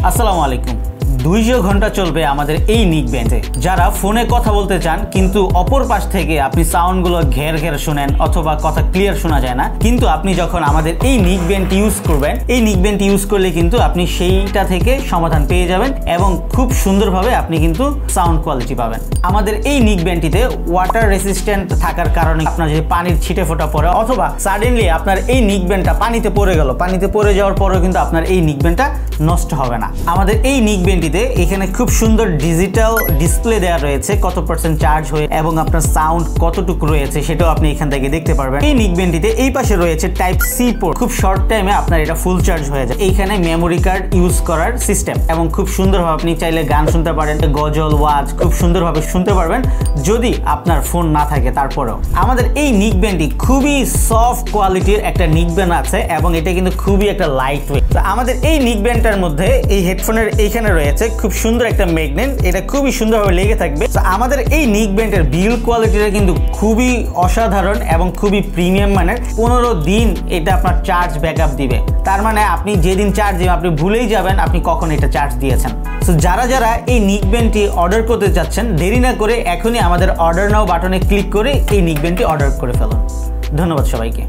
আসসালামু আলাইকুম। 200 ঘন্টা চলবে আমাদের এই নিক ব্যান্ডে। যারা ফোনে কথা বলতে চান কিন্তু অপর পাশ থেকে আপনি সাউন্ডগুলো ঘের ঘের শুনেন অথবা কথা ক্লিয়ার শোনা যায় না, কিন্তু আপনি যখন আমাদের এই নিক ব্যান্ড ইউজ করবেন, এই নিক ব্যান্ড ইউজ করলে কিন্তু আপনি সেইটা থেকে সমাধান পেয়ে যাবেন এবং খুব সুন্দরভাবে আপনি কিন্তু সাউন্ড কোয়ালিটি পাবেন। আমাদের এই নিক ব্যান্ডটিতে ওয়াটার রেসিস্ট্যান্ট থাকার কারণে আপনার যদি পানির ছিটে ফোঁটা পড়ে অথবা সাডেনলি আপনার এই নিক ব্যান্ডটা পানিতে পড়ে গেল, পানিতে পড়ে যাওয়ার পরেও কিন্তু আপনার এই নিক ব্যান্ডটা নষ্ট হবে না। আমাদের এই নিক ব্যান্ডটিতে এখানে খুব সুন্দর ডিজিটাল ডিসপ্লে দেওয়া রয়েছে, কত পার্সেন্ট চার্জ হয়ে এবং আপনার সাউন্ড কতটুকু রয়েছে সেটাও আপনি এখান থেকে দেখতে পারবেন। এই নিক ব্যান্ডটিতে এই পাশে রয়েছে টাইপ সি পোর্ট, খুব শর্ট টাইমে আপনার এটা ফুল চার্জ হয়ে যায়। এইখানে মেমোরি কার্ড ইউজ করার সিস্টেম এবং খুব সুন্দরভাবে আপনি চাইলে গান শুনতে পারেন, গজল ওয়াজ খুব সুন্দরভাবে শুনতে পারবেন যদি আপনার ফোন না থাকে। তারপরেও আমাদের এই নিক ব্যান্ডটি খুবই সফট কোয়ালিটির একটা নিক ব্যান্ড আছে এবং এটা কিন্তু খুবই একটা লাইট ওয়েট। আমাদের এই নিক ব্যান্ডটার মধ্যে এই হেডফোনের এইখানে রয়েছে খুব সুন্দর একটা ম্যাগনেট, এটা খুবই সুন্দরভাবে লেগে থাকবে। আমাদের এই নিক ব্যান্ডের বিল্ড কোয়ালিটিটা কিন্তু খুবই অসাধারণ এবং খুবই প্রিমিয়াম মানের। 15 দিন এটা আপনার চার্জ ব্যাকআপ দিবে, তার মানে আপনি যেদিন চার্জ দিবেন আপনি ভুলেই যাবেন আপনি কখন এটা চার্জ দিয়েছেন। সো যারা যারা এই নিক ব্যান্ডটি অর্ডার করতে চাচ্ছেন, দেরি না করে এখনই আমাদের অর্ডার নাও বাটনে ক্লিক করে এই নিক ব্যান্ডটি অর্ডার করে ফেলুন। ধন্যবাদ সবাইকে।